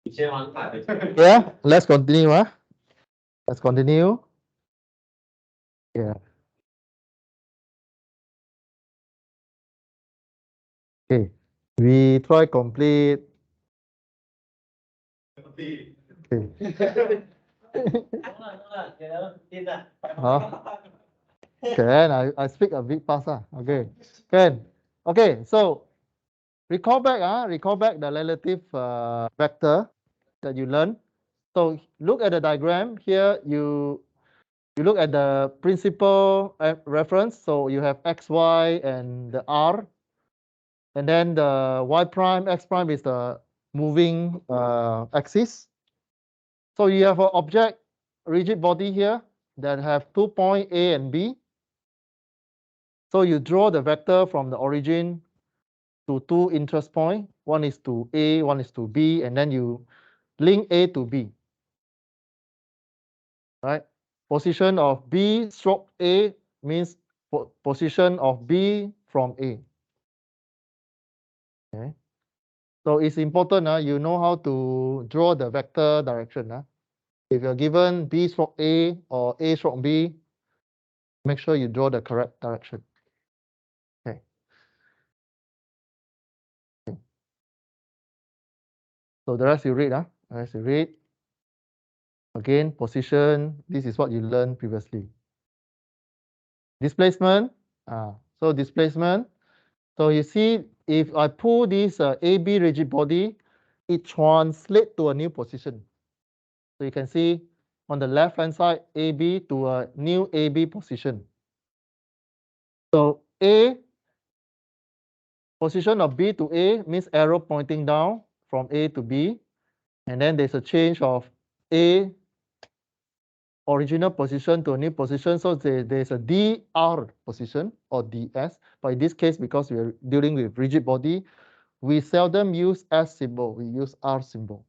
Yeah, let's continue. Let's continue. Yeah. Okay. We try complete. Okay. Can I speak a bit fast. Okay. Can. Okay. So recall back the relative vector that you learned. So look at the diagram here. You look at the principal reference. So you have x, y, and the r, and then the y prime, x prime is the moving axis. So you have an object, rigid body here that have 2 points A and B. So you draw the vector from the origin to two interest points. One is to A, one is to B, and then you link A to B. Right? Position of B stroke A means position of B from A. Okay. So it's important you know how to draw the vector direction. If you're given B stroke A or A stroke B, make sure you draw the correct direction. Okay. So the rest you read. The rest you read. Again, position. This is what you learned previously. Displacement. So displacement. So you see, if I pull this AB rigid body, it translates to a new position. So you can see on the left-hand side, AB to a new AB position. So A, position of B to A means arrow pointing down from A to B. And then there's a change of A original position to a new position. So there's a DR position or DS. But in this case, because we're dealing with rigid body, we seldom use S symbol. We use R symbol.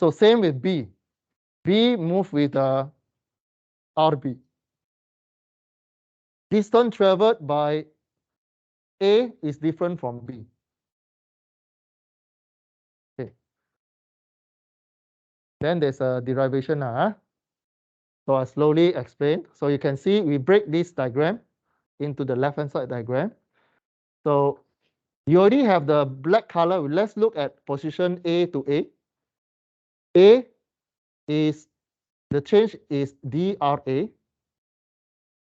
So same with B. B move with RB. Distance traveled by A is different from B. Okay. Then there's a derivation. So I slowly explain. So you can see we break this diagram into the left-hand side diagram. So you already have the black color. Let's look at position A to A. A is, the change is DRA.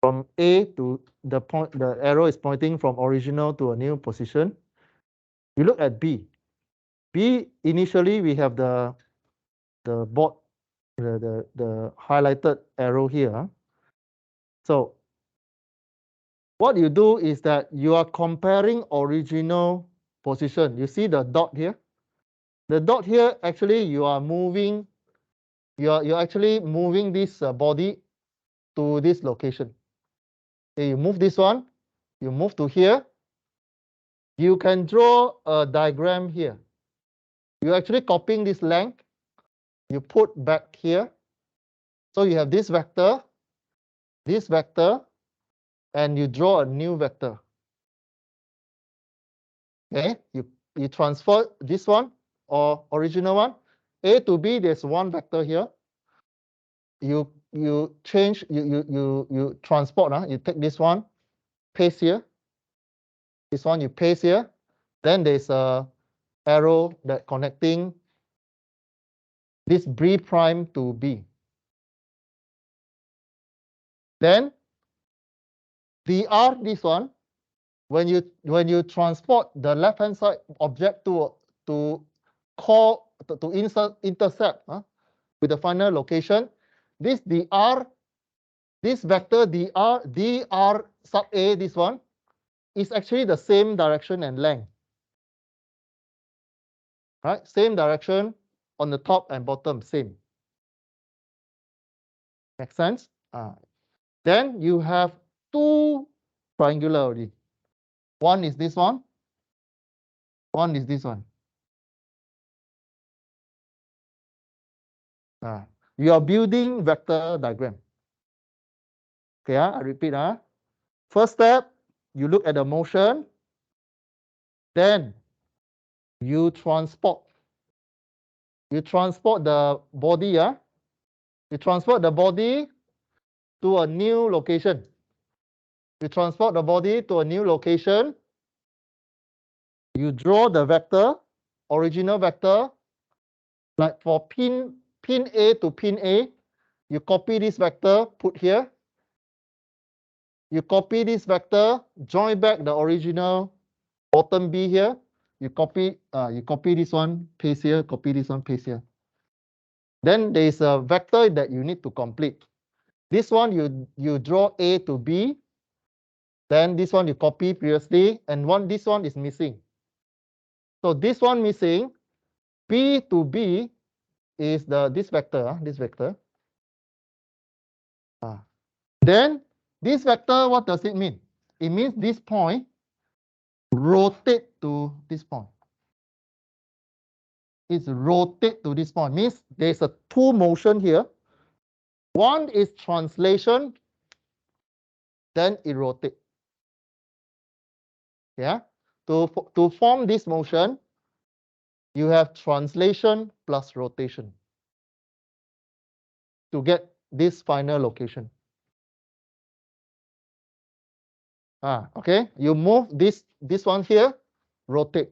From A to the point, the arrow is pointing from original to a new position. You look at B. B, initially we have the board, the highlighted arrow here. So what you do is that you are comparing original position. You see the dot here? The dot here, actually you are moving, you're actually moving this body to this location. Okay, you move this one, you move to here. You can draw a diagram here. You're actually copying this length, you put back here. So you have this vector, and you draw a new vector. Okay, you transfer this one or original one. A to B, there's one vector here. You change, you transport, you take this one, paste here. This one you paste here. Then there's a arrow that connecting this B prime to B. Then DR, this one, when you transport the left-hand side object to intercept with the final location, this DR, this vector DR sub A, this one, is actually the same direction and length. Right? Same direction on the top and bottom, same. Make sense? Then you have two triangular already. One is this one. One is this one. You are building vector diagram. Okay, I repeat. First step, you look at the motion. Then you transport You transport the body, you transport the body to a new location. You transport the body to a new location. You draw the vector, original vector, like for pin A to pin A, you copy this vector, put here. You copy this vector, join back the original bottom B here. You copy this one, paste here, copy this one, paste here. Then there is a vector that you need to complete. This one you draw A to B. Then this one you copy previously, and this one is missing. So this one missing, B to B is this vector, this vector. Then this vector, what does it mean? It means this point rotate to this point. It's rotate to this point. Means there's a two motion here. One is translation, then it rotate. Yeah. To form this motion, you have translation plus rotation to get this final location. Okay. You move this one here, rotate.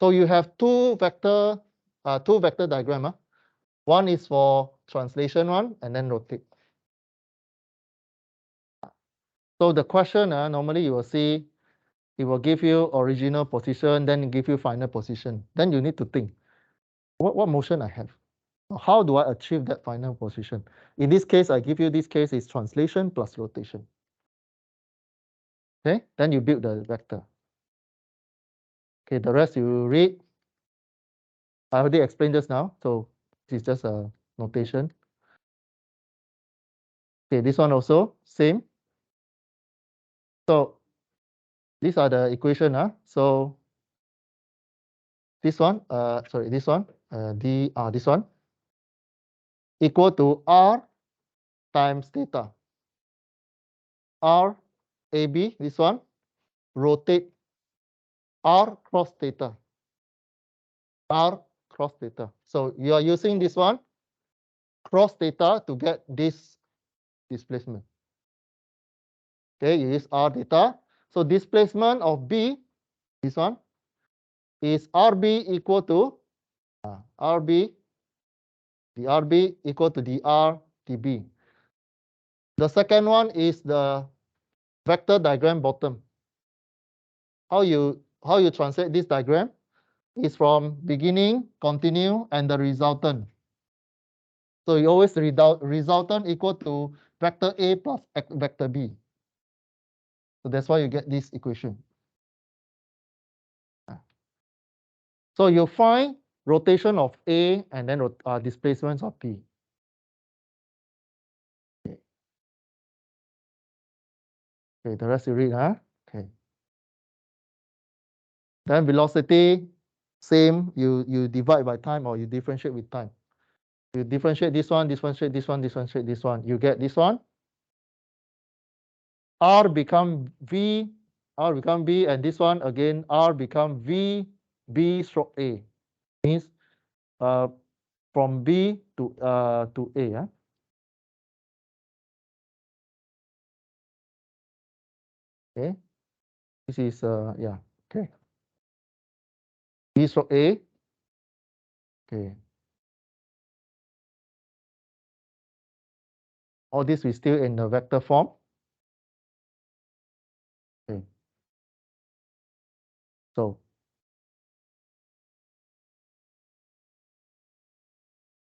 So you have two vector diagram. One is for translation one, and then rotate. So the question, normally you will see, it will give you original position, then give you final position. Then you need to think, what motion I have? How do I achieve that final position? In this case, I give you this case is translation plus rotation. Okay, then you build the vector. Okay, the rest you read. I already explained just now, so this is just a notation. Okay, this one also same. So these are the equation. So this one, this one, this one equal to R times theta. R AB, this one, rotate R cross theta. R cross theta. So you are using this one, cross theta, to get this displacement. Okay, you use R theta. So displacement of B, this one, is RB equal to RB, the RB equal to dr dB. The second one is the vector diagram bottom. How you translate this diagram is from beginning, continue, and the resultant. So you always resultant equal to vector A plus vector B. So that's why you get this equation. So you find rotation of A and then displacements of B. Okay, the rest you read, Okay. Then velocity, same. You divide by time or you differentiate with time. You differentiate this one, differentiate this one, differentiate this one. You get this one. R become V, R become B, and this one again, R become V, B stroke A. Means from B to A. Okay. This is okay. B stroke A. Okay. All this is still in the vector form. Okay. So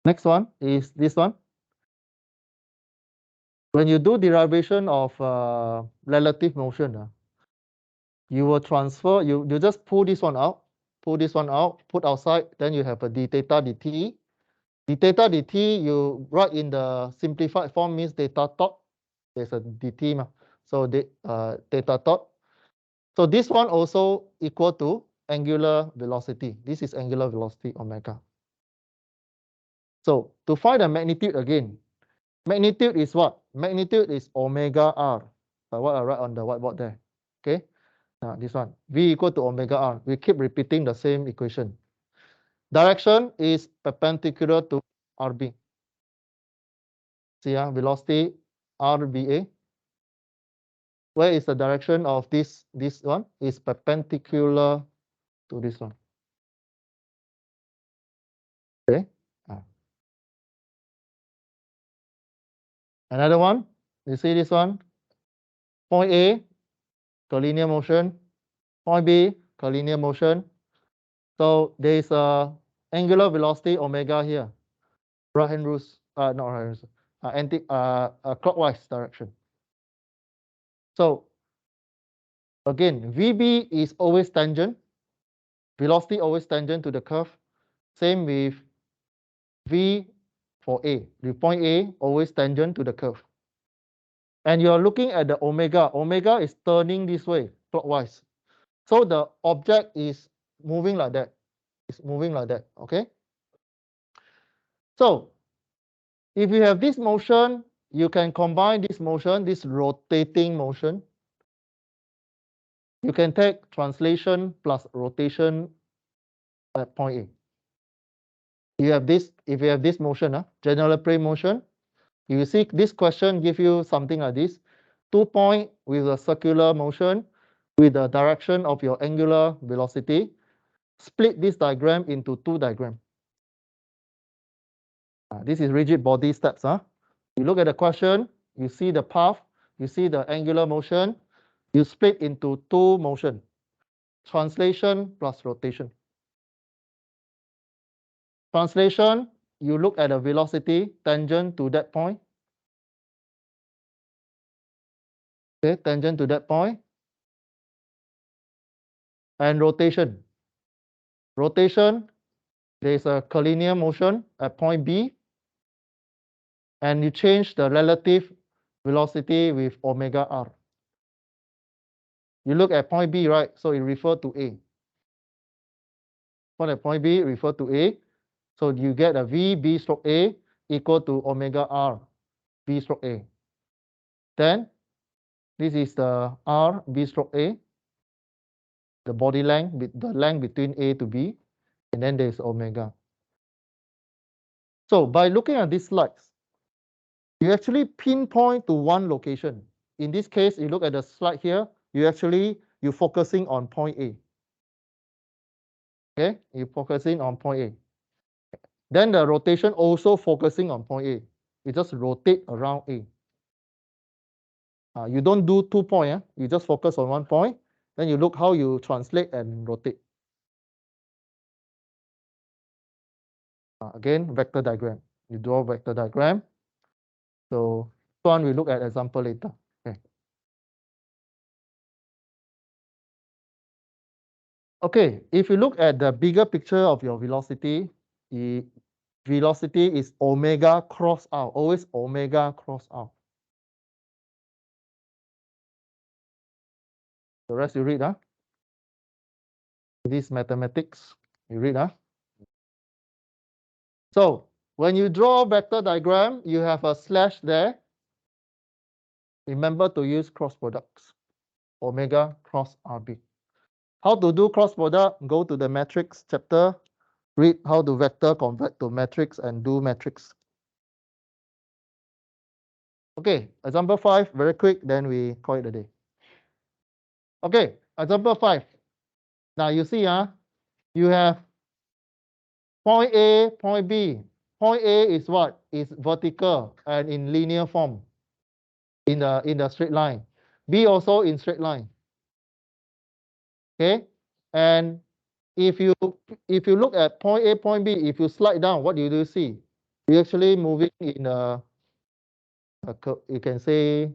next one is this one. When you do derivation of relative motion, you will transfer, you just pull this one out, put outside, then you have a d theta dt. D theta dt, you write in the simplified form, means theta dot. There's a dt, so theta dot. So this one also equal to angular velocity. This is angular velocity omega. So to find the magnitude again, magnitude is what? Magnitude is omega r. What I write on the whiteboard there. Okay. Now this one, V equal to omega r. We keep repeating the same equation. Direction is perpendicular to RB. See, velocity RBA. Where is the direction of this one? Is perpendicular to this one. Okay. Another one. You see this one? Point A, collinear motion. Point B, collinear motion. So there is a angular velocity omega here. Right hand rules, not right hand rules, clockwise direction. So again, VB is always tangent. Velocity always tangent to the curve. Same with V for A. The point A always tangent to the curve. And you're looking at the omega. Omega is turning this way, clockwise. So the object is moving like that. It's moving like that, okay? So if you have this motion, you can combine this motion, this rotating motion. You can take translation plus rotation at point A. You have this, if you have this motion, general plane motion, you see this question give you something like this. 2 point with a circular motion with the direction of your angular velocity. Split this diagram into 2 diagrams. This is rigid body steps. You look at the question, you see the path, you see the angular motion, you split into 2 motion. Translation plus rotation. Translation, you look at the velocity tangent to that point. Okay, tangent to that point. And rotation. Rotation, there is a collinear motion at point B. And you change the relative velocity with omega r. You look at point B, right? So it refers to A. Point at point B refer to A. So you get a V B stroke A equal to omega r B stroke A. Then this is the R B stroke A, the body length, the length between A to B, and then there's omega. So by looking at these slides, you actually pinpoint to one location. In this case, you look at the slide here, you're focusing on point A. Okay, you're focusing on point A. Then the rotation also focusing on point A. You just rotate around A. You don't do 2 points. You just focus on 1 point. Then you look how you translate and rotate. Again, vector diagram. You draw vector diagram. So this one we look at example later. Okay. Okay, if you look at the bigger picture of your velocity, the velocity is omega cross out, always omega cross out. The rest you read, This mathematics, you read, So when you draw vector diagram, you have a slash there. Remember to use cross products, omega cross RB. How to do cross product? Go to the matrix chapter, read how to vector convert to matrix and do matrix. Okay, example 5, very quick, then we call it a day. Okay, example 5. Now you see, you have point A, point B. Point A is what? Is vertical and in linear form in the straight line. B also in straight line. Okay, and if you look at point A, point B, if you slide down, what do you see? You're actually moving in you can say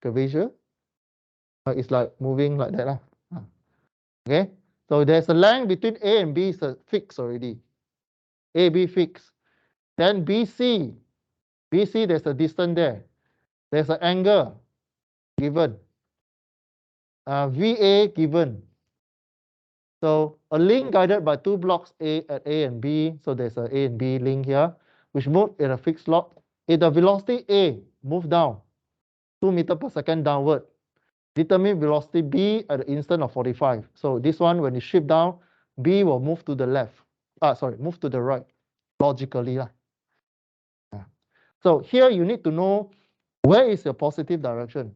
curvature. It's like moving like that. Okay, so there's a length between A and B is fixed already. A, B fixed. Then BC, there's a distance there. There's an angle given. VA given. So a link guided by 2 blocks at A and B. So there's a A and B link here, which move in a fixed slot. If the velocity A move down 2 meters per second downward, determine velocity B at the instant of 45. So this one, when you shift down, B will move to the left, move to the right, logically lah. So here you need to know where is your positive direction.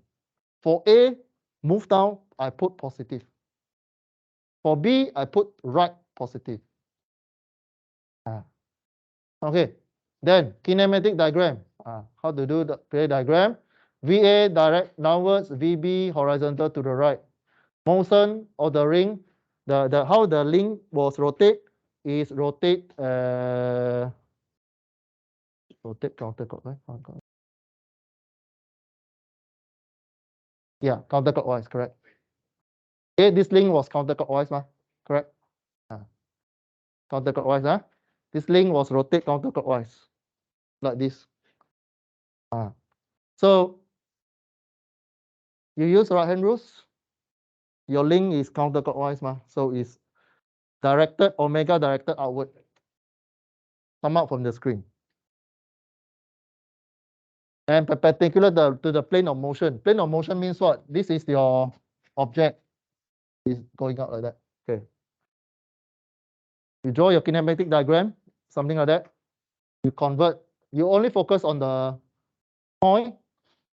For A, move down, I put positive. For B, I put right positive. Okay, then kinematic diagram. How to do the play diagram? VA direct downwards, VB horizontal to the right. Motion of the ring, the how the link was rotate is rotate counterclockwise. Yeah, counterclockwise, correct. Okay, this link was counterclockwise, correct? Counterclockwise, This link was rotate counterclockwise, like this. So you use right hand rules. Your link is counterclockwise, so it's directed omega directed outward. Come out from the screen. And perpendicular to the plane of motion. Plane of motion means what? This is your object. Is going out like that. Okay. You draw your kinematic diagram, something like that. You convert. You only focus on the point.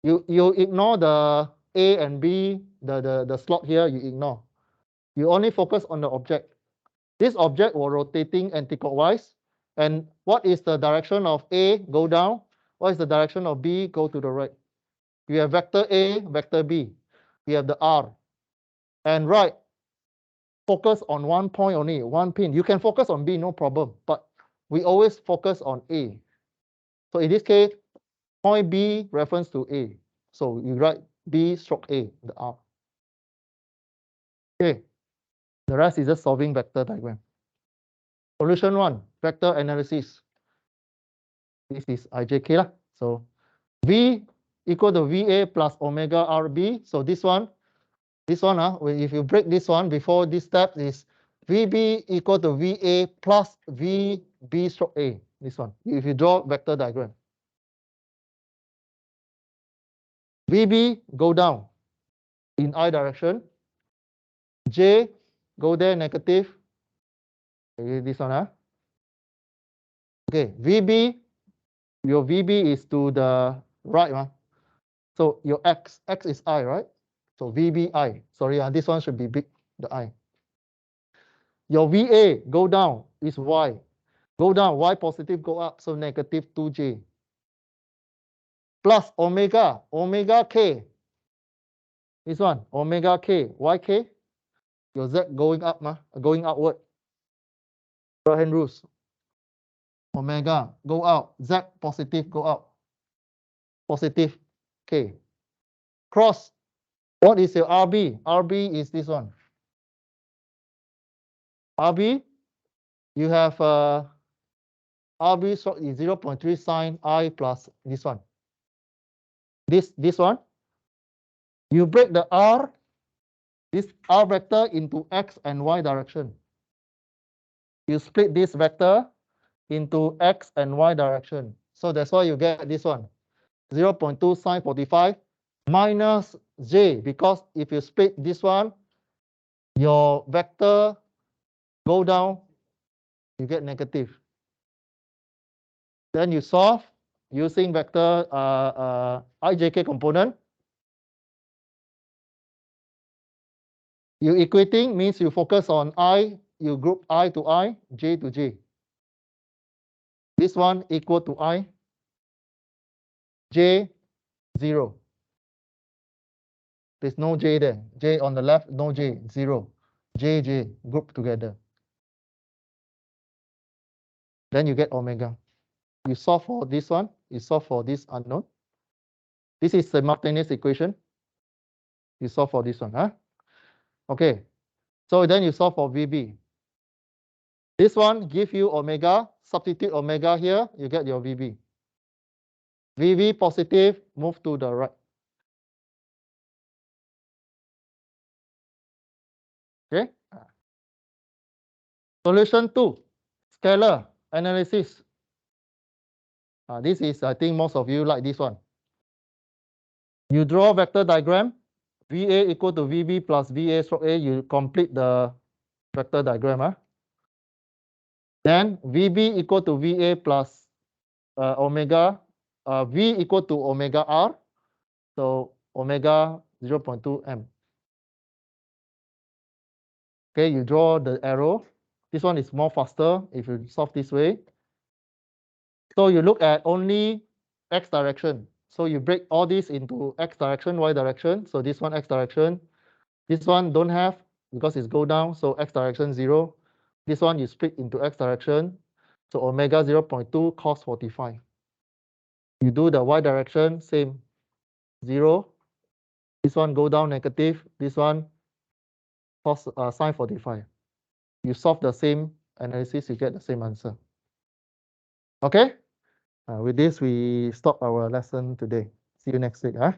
You ignore the A and B, the slot here, you ignore. You only focus on the object. This object was rotating anti-clockwise. And what is the direction of A? Go down. What is the direction of B? Go to the right. You have vector A, vector B. You have the R. And right, focus on one point only, one pin. You can focus on B, no problem. But we always focus on A. So in this case, point B reference to A. So you write B stroke A, the R. Okay. The rest is just solving vector diagram. Solution 1, vector analysis. This is IJK lah. So V equal to VA plus omega RB. So this one, if you break this one before this step is VB equal to VA plus VB stroke A. This one, if you draw vector diagram. VB go down in I direction. J go there negative. Okay, this one, Okay, VB, your VB is to the right, So your X is I, right? So VBI. Sorry, this one should be big, the I. Your VA go down is Y. Go down, Y positive go up, so negative 2J. Plus omega K. This one, omega K, YK. Your Z going up, going outward. Right hand rules. Omega go out, Z positive go out. Positive K. Cross. What is your RB? RB is this one. RB, you have RB is 0.3 sine I plus this one. This one. You break the R, this R vector into X and Y direction. You split this vector into X and Y direction. So that's why you get this one. 0.2 sine 45 minus J, because if you split this one, your vector go down, you get negative. Then you solve using vector IJK component. You equating means you focus on I, you group I to I, J to J. This one equal to I, J, 0. There's no J there. J on the left, no J, 0. J, J, group together. Then you get omega. You solve for this one, you solve for this unknown. This is simultaneous equation. You solve for this one, Okay. So then you solve for VB. This one give you omega, substitute omega here, you get your VB. VB positive, move to the right. Okay. Solution 2, scalar analysis. This is, I think most of you like this one. You draw vector diagram, VA equal to VB plus VA stroke A, you complete the vector diagram. Then VB equal to VA plus omega, V equal to omega R. So omega 0.2 m. Okay, you draw the arrow. This one is more faster if you solve this way. So you look at only x direction. So you break all this into x direction, y direction. So this one x direction. This one don't have because it's go down. So x direction 0. This one you split into x direction. So omega 0.2 cos 45. You do the y direction, same 0. This one go down negative. This one cos sine 45. You solve the same analysis, you get the same answer. Okay? With this, we stop our lesson today. See you next week. Huh?